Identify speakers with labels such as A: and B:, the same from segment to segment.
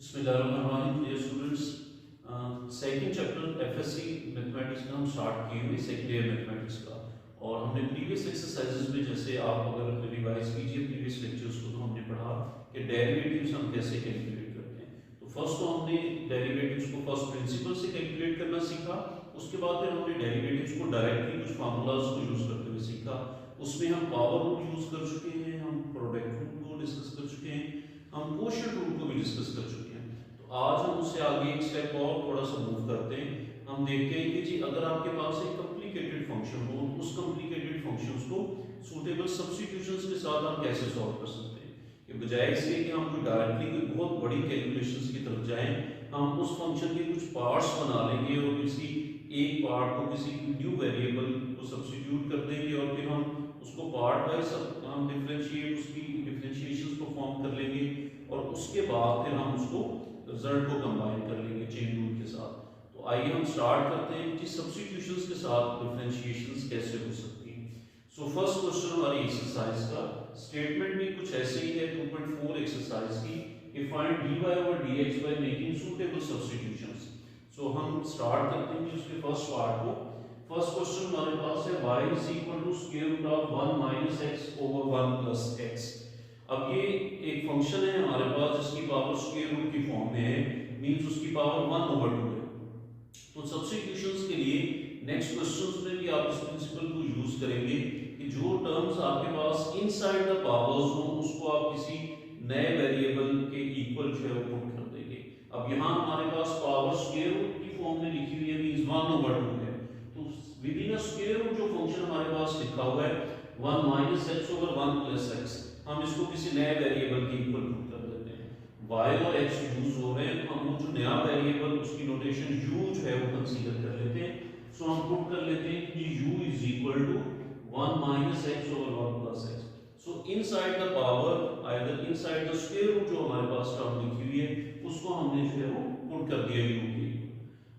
A: बिस्मिल्लाहिर्रहमानिर्रहीम dear students, second chapter FSC mathematics का हम स्टार्ट किए हुए सेकंड ईयर मैथमेटिक्स का। और हमने प्रीवियस एक्सरसाइजेस में, जैसे आप अगर रिवाइज कीजिए प्रीवियस लेक्चर्स को, तो हमने पढ़ा कि डेरिवेटिव्स हम कैसे कैलकुलेट करते हैं। तो फर्स्ट तो हमने डेरिवेटिव्स को फर्स्ट प्रिंसिपल से कैलकुलेट करना सीखा। उसके बाद फिर हमने डेरिवेटिव्स को डायरेक्टली कुछ फार्मूलाज को यूज करते हुए सीखा। उसमें हम पावर रूल यूज कर चुके हैं, हम प्रोडक्ट रूल को डिस्कस कर चुके हैं, हम कोशेंट रूल को भी डिस्कस कर चुके हैं। तो आज हम उससे आगे एक स्टेप और थोड़ा सा मूव करते हैं। हम देखते हैं कि जी अगर आपके पास एक कॉम्प्लिकेटेड फंक्शन हो, उस कॉम्प्लिकेटेड फंक्शंस को सूटेबल सब्स्टिट्यूशंस के साथ हम कैसे सॉल्व कर सकते हैं। कि बजाय इसके कि हम कोई डायरेक्टली कोई बहुत बड़ी कैलकुलेशंस की तरफ जाएं, हम उस फंक्शन के कुछ पार्ट्स बना लेंगे और किसी एक पार्ट को किसी न्यू वेरिएबल को सब्स्टिट्यूट कर देंगे और फिर हम उसको पार्ट वाइज हम डिफरेंशिएट उसकी डिफरेंशिएशंस परफॉर्म कर लेंगे और उसके बाद फिर हम उसको रिजल्ट को कंबाइन कर लेंगे चेन रूल के साथ। तो आइए हम स्टार्ट करते हैं कि सब्स्टिट्यूशंस के साथ डिफरेंशिएशंस कैसे हो सकती हैं। सो फर्स्ट क्वेश्चन हमारी एक्सरसाइज का स्टेटमेंट भी कुछ ऐसे ही है 2.4 एक्सरसाइज की कि find dy over dx by making suitable substitutions. So हम स्टार्ट करते हैं उसके फर्स्ट पार्ट को। फर्स्ट क्वेश्चन हमारे पास है y is equal to square root of 1 minus x over 1 plus x। अब ये एक फंक्शन है हमारे पास जिसकी पावर स्क्वायर रूट की फॉर्म में है, मींस उसकी पावर 1 ओवर 2 है। तो सब्स्टिट्यूशंस के लिए नेक्स्ट क्वेश्चंस में भी आप इस प्रिंसिपल को यूज करेंगे कि जो टर्म्स आपके पास इनसाइड द पावर्स हो उसको आप किसी नए वेरिएबल के इक्वल जो है वो पुट कर देंगे। अब यहाँ हमारे पास पावर स्क्वायर रूट की फॉर्म में लिखी हुई है, मींस 1 ओवर 2 है। तो within a square root जो फंक्शन हमारे पास लिखा हुआ है 1 minus x over 1 plus x, हम इसको किसी नए वेरिएबल के इक्वल पुट कर देते हैं। y और x यूज हो रहे हैं, हम वो जो नया वेरिएबल उसकी नोटेशन u जो है वो कंसीडर कर लेते हैं। सो हम पुट कर लेते हैं कि u is equal to 1 minus x over 1 plus x। So inside the power either inside the square root जो हमारे पास टर्म लिखी हुई है उसको हमने जो है वो पुट कर दिया u के,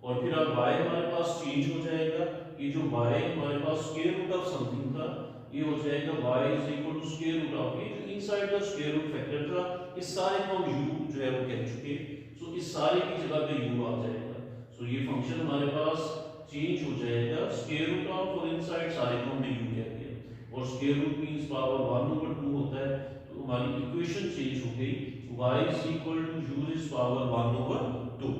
A: और फिर अब y हमारे पास चेंज हो जाएगा। ये जो y हमारे पास स्क्वायर रूट ऑफ समथिंग था ये हो जाएगा y is equal to square root of ये जो inside the square root factor था, इस सारे को हम u जो है वो कह चुके हैं। सो इस सारे की जगह पे u आ जाएगा। सो ये फंक्शन हमारे पास चेंज हो जाएगा स्क्वायर रूट ऑफ और इनसाइड सारे को हमने u कह दिया, और square root means power 1 over 2 होता है। तो हमारी इक्वेशन चेंज हो गई, y is equal to u is power 1 over 2।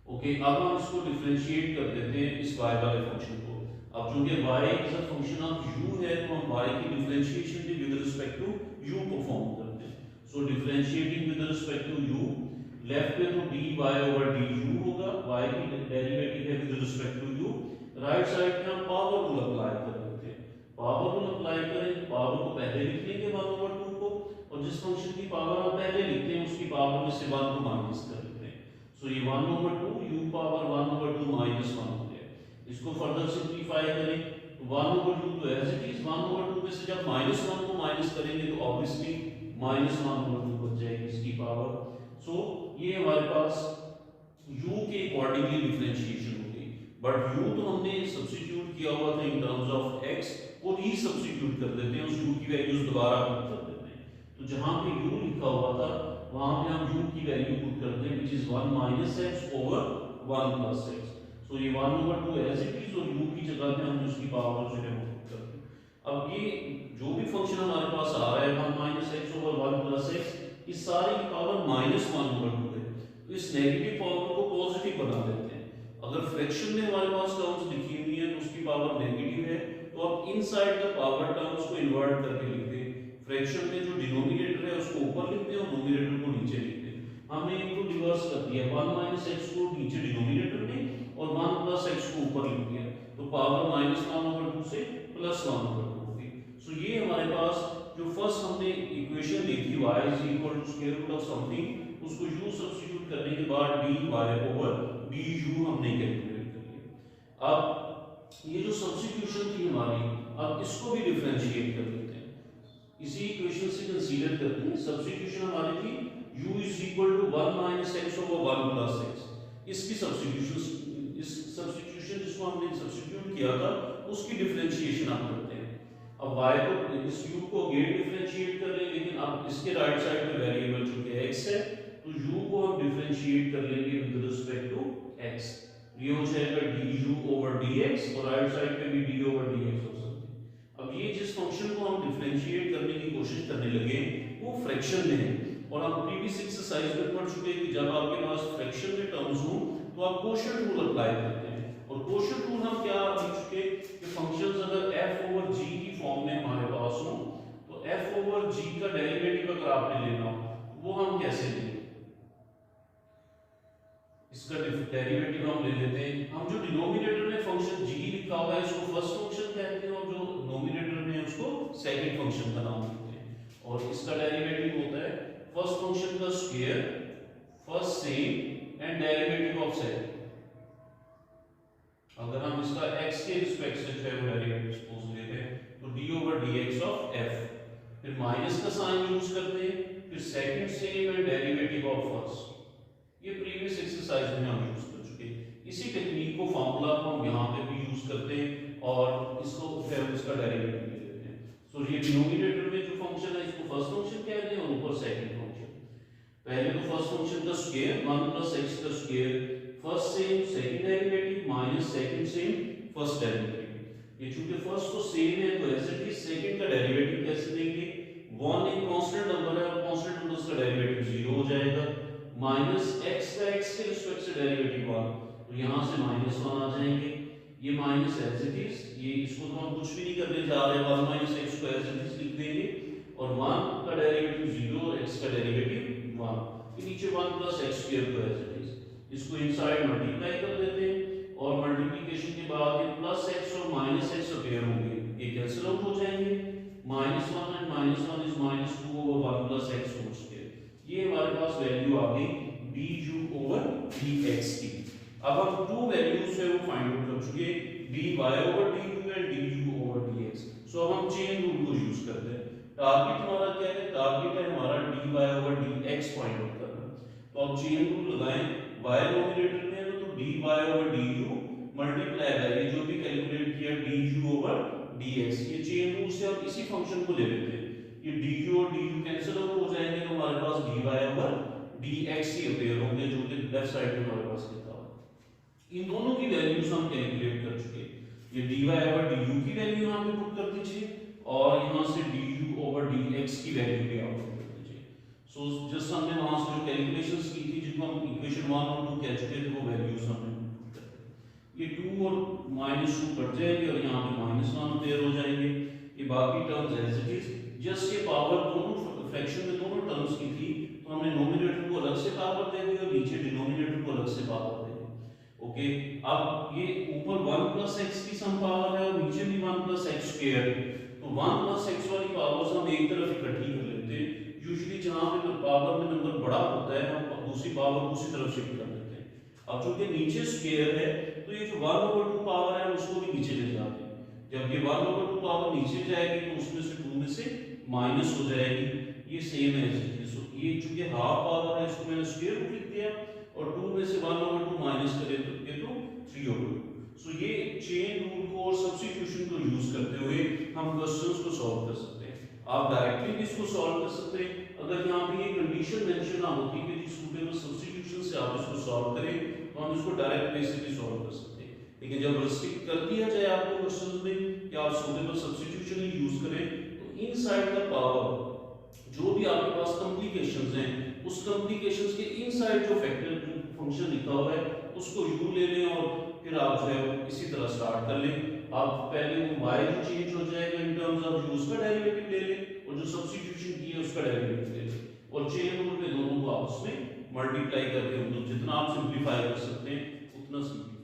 A: Okay, अब हम इसको डिफरेंशिएट कर देते हैं इस y वाले फंक्शन को। अब चूंकि y is a function of u है तो हम y की डिफरेंशिएशन भी with respect to u perform करते हैं। So differentiating with respect to u, left में तो dy ओवर du होगा, y की डेरिवेटिव है with respect to u। Right side पे हम पावर रूल अप्लाई कर देते हैं। पावर रूल अप्लाई करें, पावर को पहले लिख लेंगे 1 ओवर 2 को, और जिस फंक्शन की पावर हम पहले लिखते हैं उसकी पावर में से 1 को माइनस कर देते हैं। सो ये 1 over 2 u power 1 over 2 minus 1 हो गया। इसको फर्दर सिंपलीफाई करें तो 1 ओवर 2 तो एज इट इज 1 ओवर 2 में से जब माइनस 1 को माइनस करेंगे तो ऑब्वियसली माइनस 1 ओवर 2 बच जाएगी इसकी पावर। सो ये हमारे पास u के अकॉर्डिंगली डिफरेंशिएशन हो गई, बट u तो हमने सब्स्टिट्यूट किया हुआ था इन टर्म्स ऑफ x, और ही सब्स्टिट्यूट कर देते हैं, उस u की वैल्यूज दोबारा पुट कर देते हैं। तो जहां पे u लिखा हुआ था वहां पे हम u की वैल्यू पुट करते हैं which is 1 minus x over 1 plus x। सो ये 1 ओवर 2 एज इट इज, और u की जगह पे हम उसकी पावर जो है वो पुट करते हैं। अब ये जो भी फंक्शन हमारे पास आ रहा है 1 minus x over 1 plus x, इस सारी की पावर माइनस 1 ओवर 2 है। तो इस नेगेटिव पावर को पॉजिटिव बना देते हैं। अगर फ्रैक्शन में हमारे पास टर्म्स लिखी हुई है तो उसकी पावर नेगेटिव है, तो आप इनसाइड द पावर टर्म्स को इन्वर्ट करके लिख दें। फ्रैक्शन में जो डिनोमिनेटर है उसको ऊपर लिखते हैं और नोमिनेटर को नीचे लिखते हैं। हमने इनको रिवर्स कर दिया, 1 माइनस x को नीचे डिनोमिनेटर में और 1 प्लस x को ऊपर लिख दिया, तो पावर माइनस 1 ओवर 2 से प्लस 1 ओवर 2 हो गई। सो ये हमारे पास जो फर्स्ट हमने इक्वेशन लिखी y is equal to square root of something, उसको u सब्स्टिट्यूट करने के बाद dy ओवर du हमने कैलकुलेट कर लिया। अब ये जो सब्स्टिट्यूशन थी हमारी, अब इसको भी डिफरेंशिएट कर देते हैं, इसी इक्वेशन से कंसीडर करते हैं। सब्स्टिट्यूशन हमारी थी u is equal to 1 minus x over 1 plus x। इसकी सब्स्टिट्यूशन, इस सब्स्टिट्यूशन जिसको हमने सब्स्टिट्यूट किया था उसकी डिफरेंशिएशन आप करते हैं। अब y को इस u को अगेन डिफरेंशिएट कर लें, लेकिन अब इसके राइट साइड पे वेरिएबल चूंकि x है तो u को हम डिफरेंशिएट कर लेंगे विद रिस्पेक्ट टू x। ये हो जाएगा du ओवर dx और राइट साइड पे भी d ओवर dx हो सकती है। अब ये जिस फंक्शन को हम डिफरेंशिएट करने की कोशिश करने लगे वो फ्रैक्शन में है, और हम प्रीवियस एक्सरसाइज में पढ़ चुके हैं कि जब आपके पास फ्रैक्शन के टर्म्स हो तो आप कोशेंट रूल अप्लाई करते हैं। और कोशेंट रूल हम क्या देख चुके कि फंक्शंस अगर f ओवर g की फॉर्म में हमारे पास हो तो f ओवर g का डेरिवेटिव अगर आपने लेना हो वो हम कैसे लेंगे, इसका डेरिवेटिव हम ले लेते हैं। हम जो डिनोमिनेटर में फंक्शन g लिखा हुआ है इसको फर्स्ट फंक्शन कहते हैं, और जो नोमिनेटर में उसको सेकंड फंक्शन का नाम देते हैं। और इसका डेरिवेटिव होता है फर्स्ट फंक्शन का square, first sem and derivative of second. अगर हम इसका x के रिस्पेक्ट से जो है वो डेरिवेटिव सपोज लेते हैं तो d over dx of f, फिर माइनस का साइन यूज करते हैं, फिर second same and derivative of first. ये प्रीवियस एक्सरसाइज में हम यूज कर चुके हैं। इसी टेक्निक को फार्मूला को हम यहाँ पे भी यूज करते हैं और इसको फिर इसका डेरिवेटिव ले लेते हैं। सो ये डिनोमिनेटर में जो फंक्शन है इसको फर्स्ट फंक्शन कहते हैं और ऊपर सेकंड फंक्शन। पहले तो फर्स्ट फंक्शन का स्क्वायर 1 प्लस x का square, first sem second derivative minus second same first derivative. ये चूंकि फर्स्ट तो सेम है तो ऐसे ही सेकंड का डेरिवेटिव कैसे देंगे, 1 एक कांस्टेंट नंबर है और कांस्टेंट नंबर का डेरिवेटिव 0 हो जाएगा, माइनस x का x के रिस्पेक्ट से डेरिवेटिव 1 तो यहां से -1 आ जाएंगे। ये माइनस एज इट इज, ये इसको तो हम कुछ भी नहीं करने जा रहे, 1 माइनस x को एज इट इज लिख देंगे और 1 का डेरिवेटिव 0 और x का डेरिवेटिव 1, फिर नीचे 1 प्लस x स्क्वायर को एज इट इज, इसको इनसाइड मल्टीप्लाई कर देते हैं और मल्टीप्लिकेशन के बाद ये प्लस x और माइनस x अपेयर होंगे, ये कैंसिल आउट हो जाएंगे, -1 and -1 is -2 over 1 plus x whole square. ये हमारे पास वैल्यू आ गई du ओवर dx की। अब हम टू वैल्यूज है वो फाइंड आउट कर चुके, dy over du and du over dx। सो अब हम चेन रूल को यूज करते हैं। टारगेट हमारा क्या है, टारगेट है हमारा dy over dx find out करना। तो अब चेन रूल लगाएं, y नोमिनेटर में है तो dy over du multiply by ये जो भी कैलकुलेट किया du ओवर dx। ये चेन रूल से हम इसी फंक्शन को ले लेते हैं, ये du और du कैंसिल आउट हो जाएंगे तो हमारे पास dy ओवर dx ही अपेयर होंगे जो कि लेफ्ट साइड में हमारे पास लिखा हुआ। इन दोनों की वैल्यूज हम कैलकुलेट कर चुके, ये dy ओवर du की वैल्यू यहां पे पुट कर दीजिए और यहां से du ओवर dx की वैल्यू भी आप पुट कर दीजिए। सो जस्ट हमने वहां से जो कैलकुलेशंस की थी जिनको हम इक्वेशन 1 और 2 कह चुके थे वो वैल्यूज हमने पुट कर दी। ये 2 और -2 कट जाएंगे और यहां पे -1 अपेयर हो जाएंगे। ये बाकी terms as it is, just ये पावर दोनों फ्रैक्शन में दोनों टर्म्स की थी तो हमने नोमिनेटर को अलग से पावर दे दी और नीचे डिनोमिनेटर को अलग से पावर दे दी। ओके, अब ये ऊपर 1 प्लस x की सम पावर है और नीचे भी 1 प्लस x स्क्वायर है, तो 1 प्लस x वाली पावर्स हम एक तरफ इकट्ठी कर लेते हैं। यूजुअली जहां पे पावर में नंबर बड़ा होता है हम दूसरी पावर दूसरी तरफ शिफ्ट कर देते हैं। अब चूंकि नीचे स्क्वायर है तो ये जो 1 ओवर 2 पावर है उसको भी नीचे ले जाते हैं। जब ये 1 ओवर 2 पावर नीचे जाएगी तो उसमें से 2 में से माइनस हो जाएगी, ये सेम है। सो ये चूंकि हाफ पावर है इसको मैंने स्क्वायर रूट लिख दिया और 2 में से 1 ओवर 2 माइनस करें तो ये तो 3 ओवर 2। सो ये चेन रूल को और सब्स्टिट्यूशन को यूज करते हुए हम क्वेश्चंस को सॉल्व कर सकते हैं। आप डायरेक्टली भी इसको सॉल्व कर सकते हैं, अगर यहाँ पे ये कंडीशन मेंशन ना होती कि सूटेबल सब्स्टिट्यूशन से आप इसको सॉल्व करें तो हम इसको डायरेक्ट वे से भी सॉल्व कर सकते हैं। लेकिन जब रिस्ट्रिक्ट कर दिया जाए आपको क्वेश्चंस में कि आप सूटेबल सब्स्टिट्यूशन ही यूज करें तो इनसाइड द पावर जो भी आपके पास कॉम्प्लिकेशंस हैं उस कॉम्प्लिकेशंस के इनसाइड जो फैक्टर फंक्शन लिखा हुआ है उसको u ले लें और फिर आप जो है इसी तरह स्टार्ट कर लें। आप पहले वो y जो चेंज हो जाएगा इन टर्म्स ऑफ u उसका डेरिवेटिव ले लें और जो सब्स्टिट्यूशन की है उसका डेरिवेटिव ले लें और चेन रूल में दोनों को आपस में मल्टीप्लाई करके तो जितना आप सिंपलीफाई कर सकते हैं उतना सिंपलीफाई